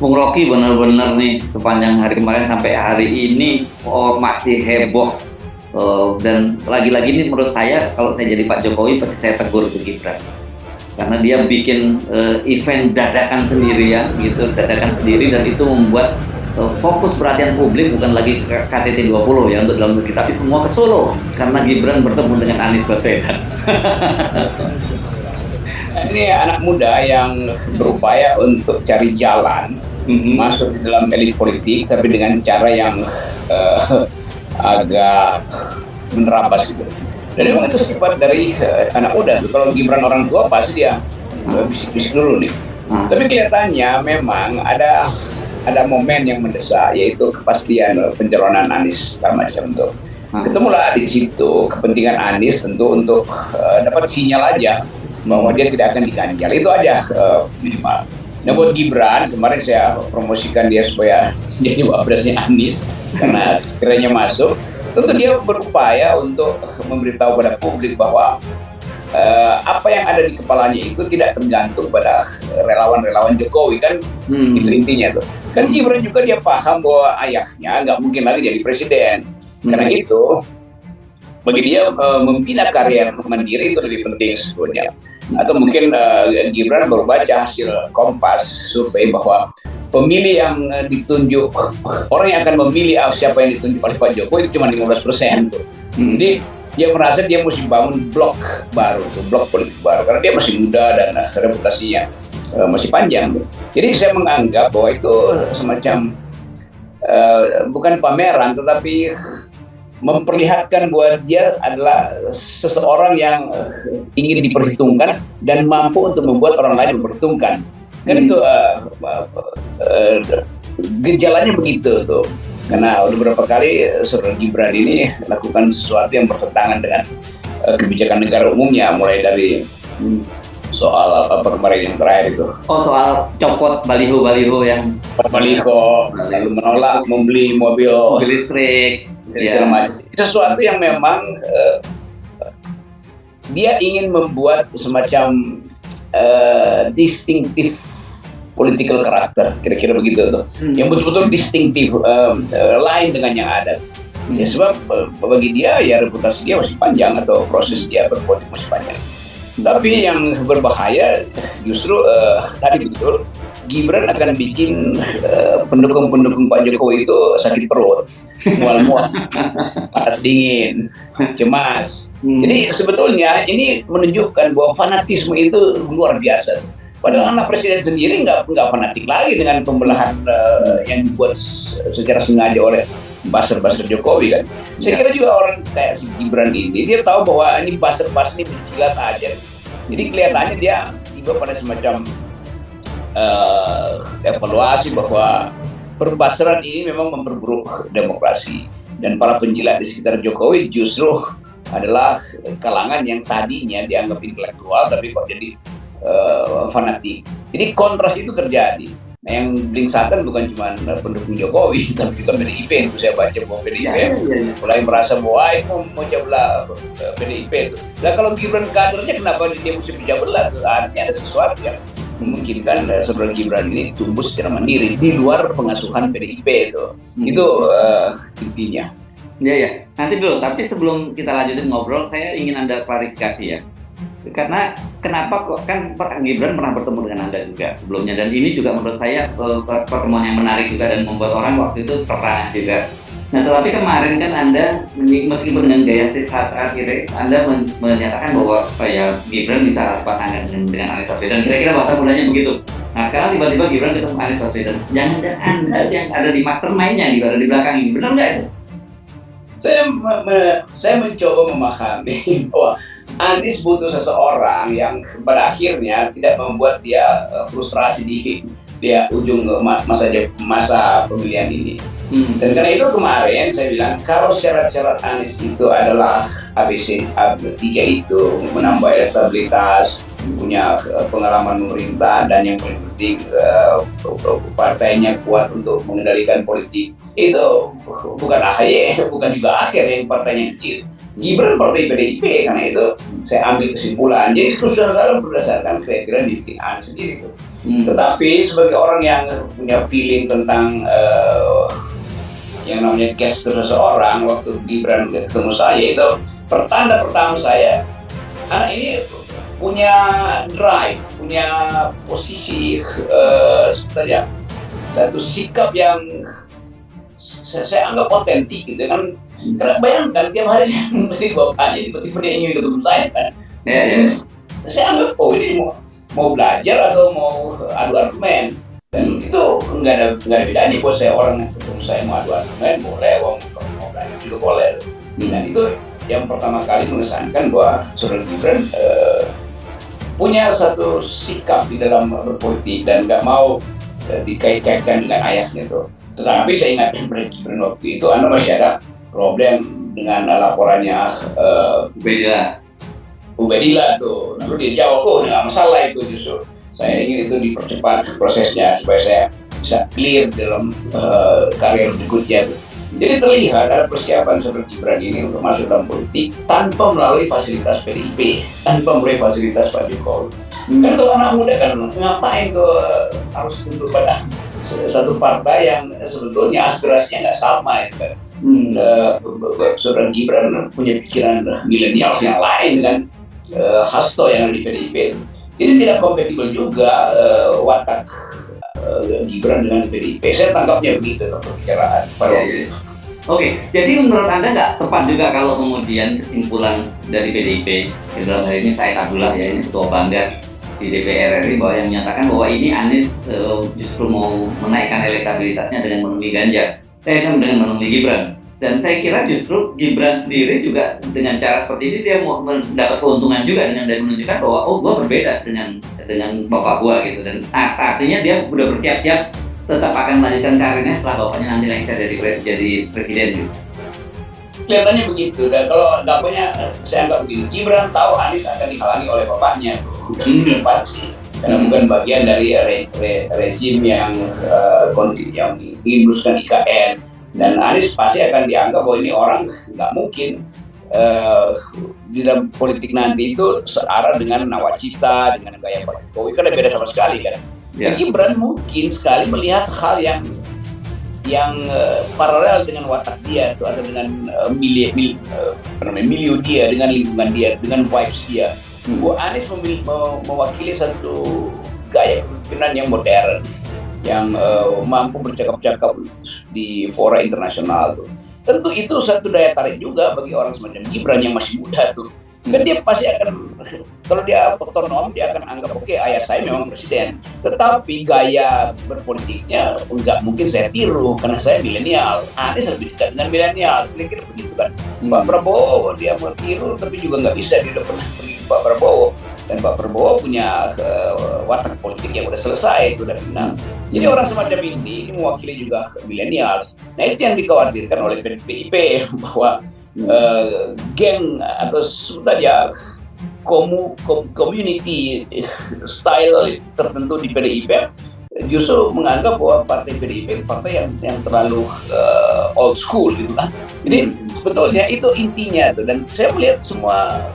Bung Rocky benar-benar nih sepanjang hari kemarin sampai hari ini masih heboh. Dan lagi-lagi nih menurut saya kalau saya jadi Pak Jokowi pasti saya tegur ke Gibran karena dia bikin event dadakan sendiri ya gitu, dadakan sendiri, dan itu membuat fokus perhatian publik bukan lagi ke KTT 20 ya untuk dalam negeri, tapi semua ke Solo karena Gibran bertemu dengan Anies Baswedan. Ini anak muda yang berupaya untuk cari jalan masuk di dalam elit politik, tapi dengan cara yang agak menerabas gitu. Dan memang itu sifat dari anak muda. Kalau Gibran orang tua pasti dia bisik-bisik dulu nih. Tapi kelihatannya memang ada momen yang mendesak, yaitu kepastian pencalonan Anies segala macam tuh. Ketemulah di situ kepentingan Anies tentu untuk dapat sinyal aja bahwa dia tidak akan diganjal. Itu aja minimal. Nah buat Gibran, kemarin saya promosikan dia supaya jadi wapresnya Anies karena kiranya masuk. Tentu dia berupaya untuk memberitahu pada publik bahwa apa yang ada di kepalanya itu tidak tergantung pada relawan-relawan Jokowi kan, itu intinya tuh. Kan Gibran juga dia paham bahwa ayahnya nggak mungkin lagi jadi presiden. Karena itu bagi dia membina karier mandiri itu lebih penting sebetulnya. Atau mungkin Gibran baru baca hasil Kompas survei bahwa pemilih yang ditunjuk, orang yang akan memilih siapa yang ditunjuk oleh Pak Jokowi itu cuma 15% tuh. Jadi dia merasa dia mesti bangun blok baru tuh, blok politik baru, karena dia masih muda dan reputasinya masih panjang tuh. Jadi saya menganggap bahwa itu semacam bukan pameran, tetapi memperlihatkan bahwa dia adalah seseorang yang ingin diperhitungkan dan mampu untuk membuat orang lain memperhitungkan. Kan itu gejalanya begitu tuh. Karena udah beberapa kali Saudara Gibran ini lakukan sesuatu yang bertentangan dengan kebijakan negara umumnya, mulai dari soal apa kemarin yang terakhir itu. Oh, soal copot baliho-baliho yang baliho, lalu menolak membeli mobil listrik. Sesuatu yang memang dia ingin membuat semacam distinctive political karakter, kira-kira begitu tuh, yang betul-betul distinctive, lain dengan yang ada. Ya sebab bagi dia ya reputasi dia masih panjang atau proses dia berpolitik masih panjang. Tapi yang berbahaya justru tadi betul, Gibran akan bikin pendukung-pendukung Pak Jokowi itu sakit perut, mual-mual, panas dingin, cemas. Jadi sebetulnya ini menunjukkan bahwa fanatisme itu luar biasa. Padahal anak presiden sendiri nggak fanatik lagi dengan pembelahan yang dibuat secara sengaja oleh buzzer-buzzer Jokowi kan. Saya kira juga orang kayak si Gibran ini, dia tahu bahwa ini buzzer-buzzer ini berjilat aja. Jadi kelihatannya dia juga pada semacam evaluasi bahwa perbasran ini memang memperburuk demokrasi, dan para penjilat di sekitar Jokowi justru adalah kalangan yang tadinya dianggap intelektual tapi kok jadi fanatik. Jadi kontras itu terjadi. Nah, yang belingsatan bukan cuma pendukung Jokowi tapi juga PDIP. Itu saya baca bahwa PDIP mulai merasa bahwa itu mau belah PDIP itu. Nah kalau Gibran kadernya kenapa dia mesti pecah belah? Artinya ada sesuatu yang memungkinkan Saudara Gibran ini tumbuh secara mandiri di luar pengasuhan PDIP itu. Itu intinya. Iya ya. Nanti dulu, tapi sebelum kita lanjutin ngobrol, saya ingin Anda klarifikasi ya. Karena kenapa kok kan Pak Gibran pernah bertemu dengan Anda juga sebelumnya, dan ini juga menurut saya pertemuan yang menarik juga dan membuat orang waktu itu terperangah juga. Nah, tetapi kemarin kan Anda meskipun dengan gaya saat akhirnya Anda menyatakan bahwa ya Gibran bisa pasangan dengan Anies Baswedan. Kira-kira bahasa mudanya begitu. Nah, sekarang tiba-tiba Gibran ketemu Anies Baswedan. Jangan-jangan Anda yang ada di mastermind-nya juga ada di belakang ini. Benar nggak itu? Saya mencoba memahami bahwa Anies butuh seseorang yang pada akhirnya tidak membuat dia frustrasi di ujung masa pemilihan ini. Dan karena itu kemarin saya bilang kalau syarat-syarat Anies itu adalah ABC 3 itu, menambah elektabilitas, punya pengalaman memerintah, dan yang paling penting partainya kuat untuk mengendalikan politik, itu bukan AHY, bukan juga akhir yang partainya kecil. Gibran partai PDIP, karena itu saya ambil kesimpulan. Jadi saudara berdasarkan kriteria di Anies sendiri. Tetapi sebagai orang yang punya feeling tentang yang namanya gesture seseorang, waktu Gibran ketemu saya itu pertanda pertama saya, anak ini punya drive, punya posisi sebenarnya satu sikap yang saya anggap otentik gitu kan. Karena bayangkan tiap hari mesti bapaknya tiba-tiba dia ingin ketemu saya kan. Saya anggap ini mau belajar atau mau adu argumen, dan itu nggak ada bedanya. Buat saya, orang yang ketemu saya mau adu argumen boleh, mau belajar juga boleh. Dan itu yang pertama kali mengesankan bahwa saudara Gibran punya satu sikap di dalam berpolitik dan nggak mau dikait-kaitkan dengan ayahnya itu. Tetapi saya ingatkan pada Gibran waktu itu, Anda masih ada problem dengan laporannya Ubedillah tuh. Lalu dia jawab, nggak masalah itu, justru saya ingin itu dipercepat prosesnya supaya saya bisa clear dalam karir berikutnya tuh. Jadi terlihat ada persiapan seperti Gibran ini untuk masuk dalam politik tanpa melalui fasilitas PDIP, tanpa melalui fasilitas Pak Jokowi. Kan kalau anak muda kan ngapain tuh harus tunduk pada satu partai yang sebetulnya aspirasinya nggak sama itu kan. Saudara Gibran punya pikiran milenial yang lain dengan Hasto yang ada di PDIP. Jadi tidak kompatibel juga watak Gibran dengan PDIP. Saya tangkapnya begitu pembicaraan pada waktu itu. Oke, jadi menurut Anda nggak tepat juga kalau kemudian kesimpulan dari PDIP, dalam hal ini Said Abdullah ya, ini ketua Banggar di DPR RI, bahwa yang menyatakan bahwa ini Anies justru mau menaikkan elektabilitasnya dengan menemui Ganjar, dengan menemui Gibran. Dan saya kira justru Gibran sendiri juga dengan cara seperti ini dia mau mendapat keuntungan juga dengan dan menunjukkan bahwa gue berbeda dengan bapak gue gitu, dan artinya dia udah bersiap-siap tetap akan melanjutkan karirnya setelah bapaknya nanti lengser jadi presiden gitu. Kelihatannya begitu. Dan kalau dapatnya saya anggap begini, Gibran tahu Anies akan dihalangi oleh bapaknya, pasti, karena bukan bagian dari rejim yang ingin meneruskan IKN. Dan Anies pasti akan dianggap bahwa ini orang nggak mungkin di dalam politik nanti itu searah dengan nawacita, dengan gaya Pak Jokowi, kan beda sama sekali kan. Yeah. Gibran mungkin sekali melihat hal yang paralel dengan watak dia atau dengan milieu dia, dengan lingkungan dia, dengan vibes dia. Anies mewakili satu gaya kepemimpinan yang modern, yang mampu bercakap-cakap di fora internasional tuh. Tentu itu satu daya tarik juga bagi orang semacam Gibran yang masih muda tuh. Kan dia pasti akan, kalau dia otonom, dia akan anggap oke, ayah saya memang presiden, tetapi gaya berpolitiknya nggak mungkin saya tiru karena saya milenial. Anies lebih dekat dengan milenial, sedikit begitu kan. Pak Prabowo dia mau tiru tapi juga nggak bisa, dia udah pernah pergi ke Pak Prabowo. Dan Pak Prabowo punya watak politik yang udah selesai, itu udah final. Jadi orang semacam ini mewakili juga milenial. Nah itu yang dikhawatirkan oleh PDIP, bahwa geng atau saja community style tertentu di PDIP justru menganggap bahwa partai PDIP partai yang terlalu old school gitu kan. Jadi sebetulnya itu intinya tuh, dan saya melihat semua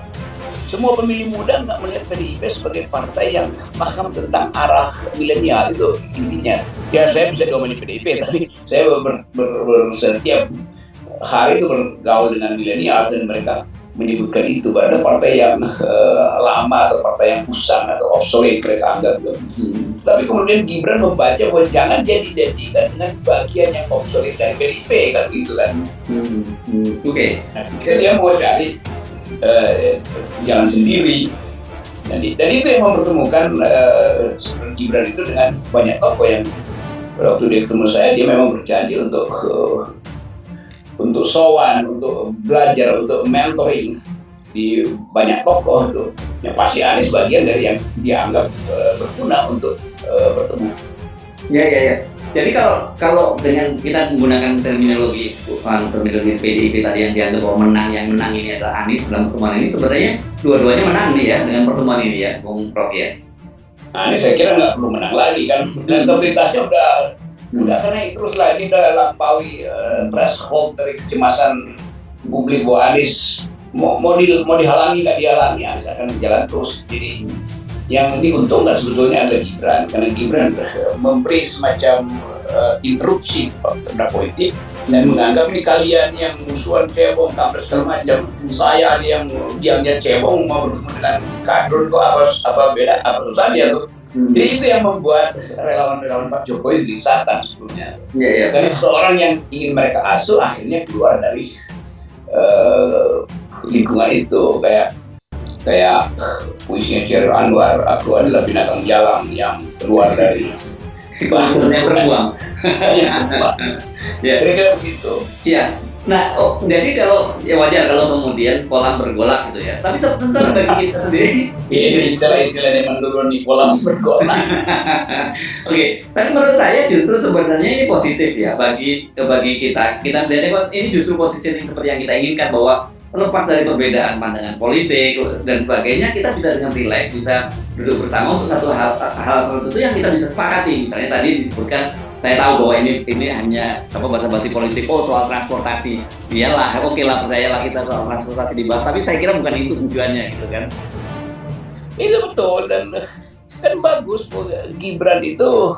pemilih muda nggak melihat PDIP sebagai partai yang paham tentang arah milenial, itu intinya. Ya saya bisa domeni PDIP, tapi saya setiap hari itu bergaul dengan milenial dan mereka menyebutkan itu pada partai yang lama atau partai yang usang atau obsolete mereka anggap. Tapi kemudian Gibran membaca bahwa jangan dijadikan dengan bagian yang obsolete dari PDIP kan gitu kan. Oke. Dia mau cari jalan sendiri. Dan itu yang mempertemukan Gibran itu dengan banyak tokoh yang waktu dia ketemu saya, dia memang berjanji untuk sowan, untuk belajar, untuk mentoring di banyak tokoh itu. Yang pasti Anies bagian dari yang dianggap berguna untuk bertemu. Ya. Jadi kalau dengan kita menggunakan terminologi PDIP tadi yang dianggap bahwa yang menang ini adalah Anies dalam pertemuan ini, sebenarnya dua-duanya menang nih ya dengan pertemuan ini ya, Bung Prof ya. Anies saya kira nggak perlu menang lagi kan, elektabilitasnya udah karena terus lah, ini udah lampaui threshold dari kecemasan publik bahwa Anies mau dihalangi nggak dihalangi, asalkan jalan terus. Jadi yang diuntungkan sebetulnya ada Gibran, karena Gibran memberi semacam interupsi terhadap politik dan menganggap ini kalian yang musuhan cebong, kampret segala macam, saya yang diamnya cebong mau bertemu dengan kadrun kok apa beda, apa susahnya tuh. Jadi itu yang membuat relawan-relawan Pak Jokowi gelisahkan sebetulnya. Karena seorang yang ingin mereka asuh akhirnya keluar dari lingkungan itu, kayak puisinya Chairil Anwar, aku adalah binatang jalang yang keluar dari bahasanya berbuang. Kira-kira begitu. Iya. Nah, jadi kalau ya wajar kalau kemudian kolam bergolak gitu ya. Tapi sebentar bagi kita sendiri. Ini istilah-istilah yang menurun di kolam bergolak. Oke, tapi menurut saya justru sebenarnya ini positif ya bagi kita. Kita melihatnya ini justru positioning seperti yang kita inginkan, bahwa lepas dari perbedaan pandangan politik dan sebagainya, kita bisa dengan rileks, bisa duduk bersama untuk satu hal tertentu yang kita bisa sepakati. Misalnya tadi disebutkan, saya tahu bahwa ini hanya basa-basi politik, soal transportasi, iyalah, oke lah, percayalah kita soal transportasi dibahas, tapi saya kira bukan itu tujuannya gitu kan. Itu betul, dan kan bagus Gibran itu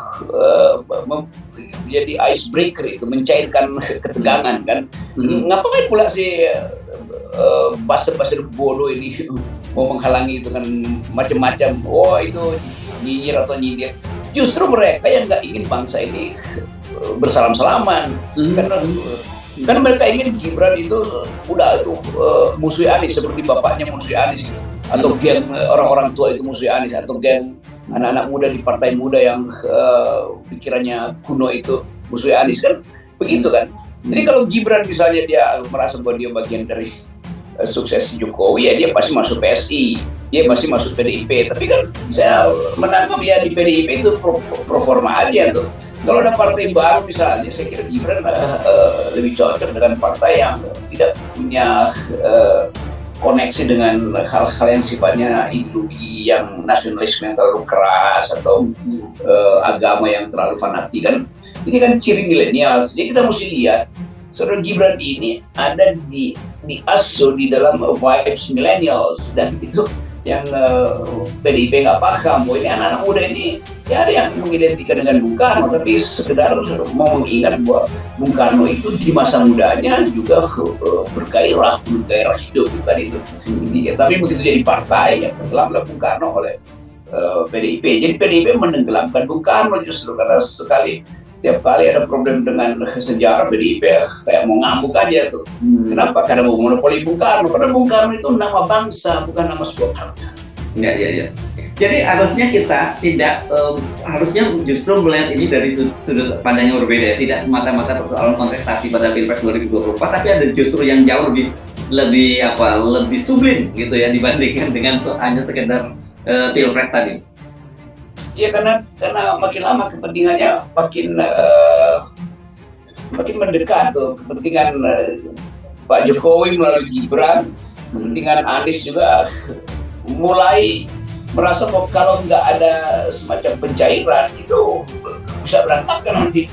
jadi icebreaker, itu mencairkan ketegangan kan. Ngapain pula sih basa-basi bodoh ini mau menghalangi itu kan, macam-macam. Itu nyinyir atau nyindir. Justru mereka yang nggak ingin bangsa ini bersalam-salaman, karena mereka ingin Gibran itu udah itu musuh Anies, seperti bapaknya musuh Anies, atau geng orang-orang tua itu musuh Anies, atau geng anak-anak muda di partai muda yang pikirannya kuno itu musuh Anies, kan begitu kan. Jadi kalau Gibran misalnya dia merasa bahwa dia bagian dari sukses Jokowi, ya dia pasti masuk PSI, dia pasti masuk PDIP. Tapi kan saya menangkap ya di PDIP itu pro forma aja tuh. Kalau ada partai baru misalnya, saya kira Gibran lebih cocok dengan partai yang tidak punya koneksi dengan hal-hal yang sifatnya ideologi yang nasionalisme yang terlalu keras, atau agama yang terlalu fanatik kan. Ini kan ciri milenial. Jadi kita mesti lihat saudara Gibran ini ada diasuh di dalam vibes millennials, dan itu yang PDIP nggak paham. Bahwa ini anak-anak muda ini ya ada yang mengidentikan dengan Bung Karno, tapi sekedar mau mengingat bahwa Bung Karno itu di masa mudanya juga bergairah hidup, bukan itu intinya. Tapi begitu jadi partai yang tenggelamlah Bung Karno oleh PDIP. Jadi PDIP menenggelamkan Bung Karno justru karena setiap kali ada problem dengan sejarah PDIP kayak mau ngamuk aja tuh. Kenapa? Karena mau monopoli Bung Karno. Karena Bung Karno itu nama bangsa, bukan nama sebuah partai. Iya. Jadi harusnya kita tidak harusnya justru melihat ini dari sudut pandang yang berbeda, tidak semata-mata persoalan kontestasi pada Pilpres 2024, tapi ada justru yang jauh lebih sublim gitu ya, dibandingkan dengan hanya sekedar Pilpres tadi. Iya, karena makin lama kepentingannya makin mendekat tuh. Kepentingan Pak Jokowi melalui Gibran, kepentingan Anies juga mulai merasa bahwa kalau nggak ada semacam pencairan itu bisa berantakan nanti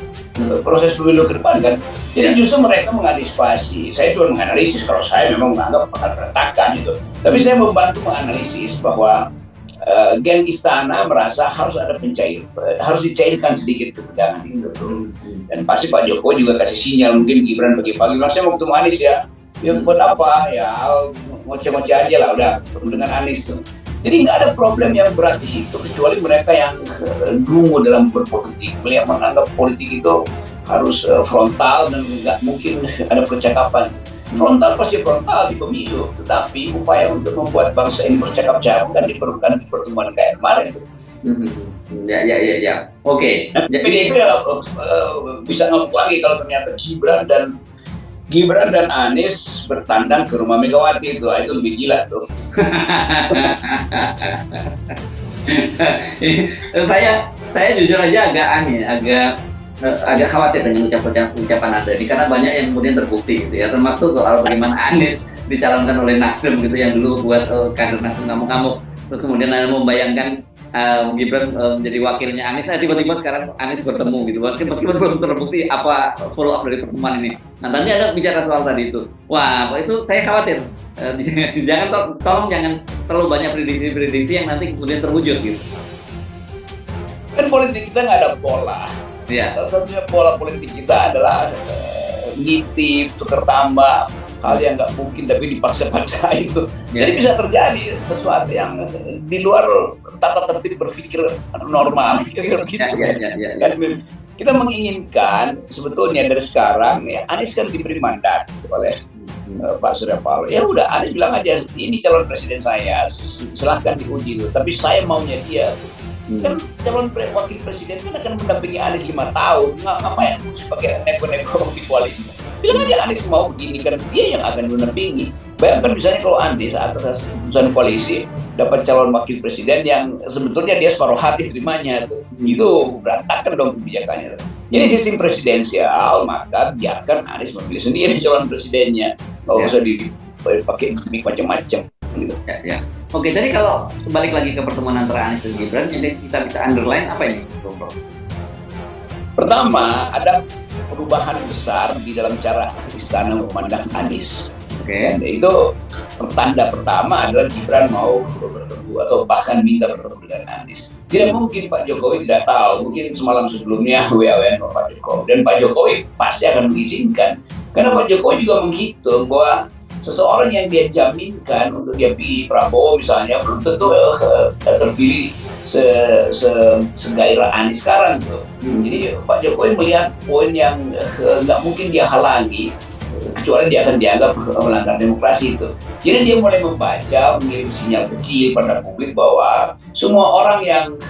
proses pemilu ke depan kan. Jadi justru mereka mengantisipasi. Saya cuma menganalisis, kalau saya memang menganggap akan berantakan itu. Tapi saya membantu menganalisis bahwa geng istana merasa harus ada harus dicairkan sedikit ketegangan itu. Dan pasti Pak Jokowi juga kasih sinyal, mungkin Gibran pagi-pagi, saya mau ketemu Anies ya buat apa ya, ngoceh-ngoceh aja lah udah dengan Anies tuh. Jadi nggak ada problem yang berat di situ, kecuali mereka yang dungu dalam berpolitik, melihat menganggap politik itu harus frontal dan nggak mungkin ada percakapan. Frontal pasti frontal di pemilu, tetapi upaya untuk membuat bangsa ini bercakap-cakap kan diperlukan di pertemuan kayak kemarin. Ya. Oke. Jadi itu bisa ngamuk lagi kalau ternyata Gibran dan Anies bertandang ke rumah Megawati itu lebih gila tuh. saya jujur aja agak khawatir dengan ucapan Anda ini, karena banyak yang kemudian terbukti gitu ya, termasuk soal bagaimana Anies dicalonkan oleh Nasdem gitu, yang dulu buat kader Nasdem ngamuk-ngamuk, terus kemudian Anda membayangkan Gibran menjadi wakilnya Anies, tiba-tiba sekarang Anies bertemu gitu, meskipun belum terbukti apa follow up dari pertemuan ini. Nah tadi ada bicara soal tadi itu, wah itu saya khawatir, tolong jangan terlalu banyak prediksi yang nanti kemudian terwujud gitu. Kan politik kita nggak ada pola. Ya. Salah satunya pola politik kita adalah ngitip, tukar tambah, hal yang nggak mungkin tapi dipaksa-paksa itu. Jadi bisa terjadi sesuatu yang di luar tata tertib berpikir normal. Kita menginginkan sebetulnya dari sekarang ya, Anies kan diberi mandat oleh Pak Surya Paloh. Ya udah, Anies bilang aja ini calon presiden saya, silahkan diuji itu. Tapi saya maunya dia. Kan calon wakil presiden kan akan mendampingi Anies 5 tahun, ngapain mesti pakai neko-neko di koalisi? Bilang aja Anies mau begini, kan dia yang akan mendampingi. Bayangkan misalnya kalau Anies atas keputusan koalisi dapat calon wakil presiden yang sebetulnya dia separuh hati terimanya, itu berantakan dong kebijakannya. Jadi sistem presidensial, maka biarkan Anies memilih sendiri calon presidennya, nggak usah dipakai macam-macam. Gitu. Ya. Oke, jadi kalau balik lagi ke pertemuan antara Anies dan Gibran, yang kita bisa underline apa ini, Bro? Pertama, ada perubahan besar di dalam cara istana memandang Anies. Oke. Itu pertanda pertama adalah Gibran mau bertemu atau bahkan minta bertemu dengan Anies. Tidak mungkin Pak Jokowi tidak tahu, mungkin semalam sebelumnya WA-WA sama Pak Jokowi, dan Pak Jokowi pasti akan mengizinkan. Karena Pak Jokowi juga menghitung bahwa seseorang yang dia jaminkan untuk dia pilih Prabowo misalnya belum tentu terpilih segairah Anies sekarang tuh. Jadi Pak Jokowi melihat poin yang nggak mungkin dia halangi kecuali dia akan dianggap melanggar demokrasi itu. Jadi dia mulai membaca, mengirim sinyal kecil pada publik bahwa semua orang yang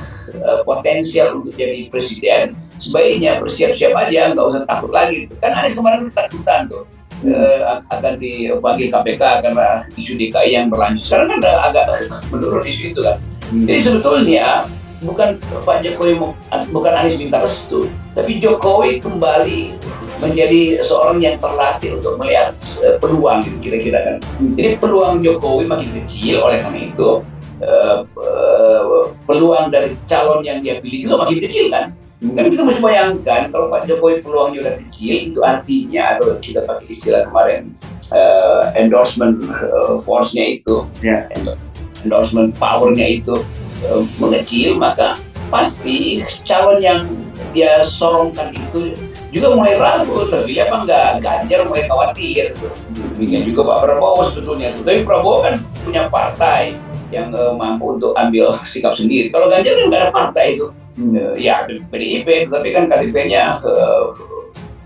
potensial untuk jadi presiden sebaiknya bersiap-siap aja, nggak usah takut lagi. Kan Anies kemarin ketakutan tuh. Akan dipanggil KPK karena isu DKI yang berlanjut. Sekarang kan agak menurun isu itu kan. Jadi sebetulnya bukan Pak Jokowi, bukan Anies minta restu, tapi Jokowi kembali menjadi seorang yang terlatih untuk melihat peluang kira-kira kan. Jadi peluang Jokowi makin kecil, oleh karena itu peluang dari calon yang dia pilih juga makin kecil kan. Kan kita mesti bayangkan kalau Pak Jokowi peluangnya udah kecil, itu artinya, atau kita pakai istilah kemarin endorsement force-nya itu, endorsement power-nya itu mengecil, maka pasti calon yang dia sorongkan itu juga mulai ragu, tapi apa enggak, Ganjar mulai khawatir. Demikian juga Pak Prabowo sebetulnya. Tapi Prabowo kan punya partai yang mampu untuk ambil sikap sendiri. Kalau Ganjar kan nggak ada partai itu. Ya PDIP, tapi kan KTP-nya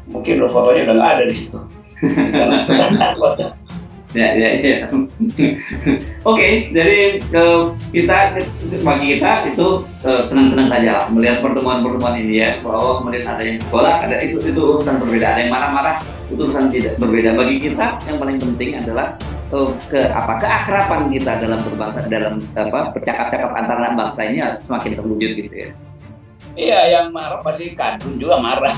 mungkin fotonya udah nggak ada di situ. Ya. Oke, jadi bagi kita itu senang-senang saja lah melihat pertemuan ini ya, bahwa kemudian ada yang golak, ada itu urusan berbeda, ada yang marah-marah, itu urusan tidak berbeda. Bagi kita yang paling penting adalah keakraban kita dalam berbangsa, dalam bercakap-cakap antara bangsa ini semakin terwujud gitu ya. Iya, yang marah pasti Kadrun juga marah.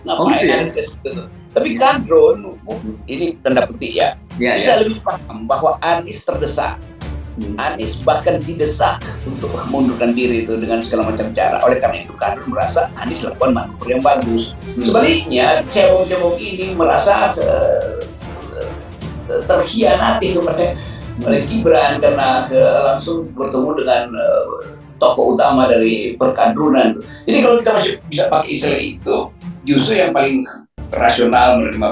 Ngapain ada ke situ? Tapi Kadrun, ini tanda petik ya, bisa lebih paham bahwa Anies terdesak. Anies bahkan didesak untuk mengundurkan diri itu dengan segala macam cara. Oleh karena itu Kadrun merasa Anies lakukan manuver yang bagus. Sebaliknya cebong-cebong ini merasa terkhianati oleh Gibran karena langsung bertemu dengan tokoh utama dari perkadrunan. Jadi kalau kita masih bisa pakai istilah itu, justru yang paling rasional menerima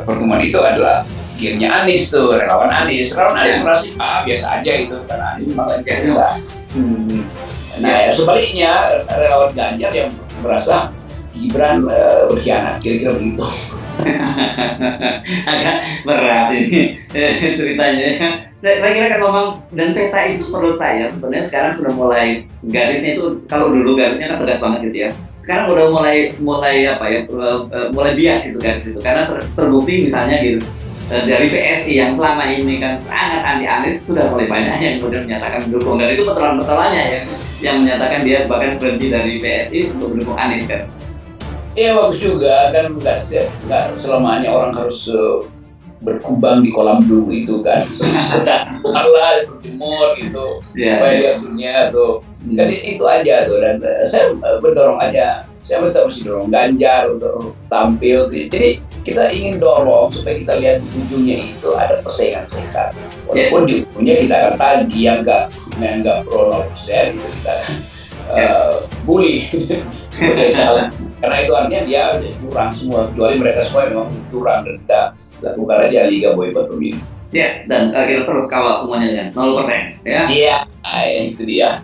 pertemuan itu adalah gearnya Anies tuh, relawan Anies merasa biasa aja itu karena Anies memang biasa. Nah sebaliknya relawan Ganjar yang merasa Gibran berkhianat, kira-kira begitu. Agak berat ini ceritanya. Saya kira kan ngomong, dan peta itu menurut saya sebenarnya sekarang sudah mulai, garisnya itu kalau dulu garisnya kan tegas banget gitu ya. Sekarang udah mulai bias itu garis itu, karena terbukti misalnya gitu dari PSI yang selama ini kan sangat anti Anies, sudah mulai banyak yang kemudian menyatakan mendukung, dan itu betulan-betulannya ya yang menyatakan dia bahkan berhenti dari PSI untuk mendukung Anies kan. Iya bagus juga kan, nggak selamanya orang harus berkubang di kolam dulu itu kan, Allah berjemur gitu, supaya lihat dunia tuh. Jadi itu aja tuh, dan saya mendorong aja, saya mesti dorong Ganjar untuk tampil. Jadi kita ingin dorong supaya kita lihat di ujungnya itu ada persaingan sehat. Walaupun di ujungnya kita kata dia nggak pro 0%, itu kita bully. Karena itu artinya dia curang semua, kecuali mereka semua memang curang, dan kita lakukan aja Liga Boykot Pemilu. Yes, dan kita terus kawal semuanya dengan 0%, ya. Iya, itu dia.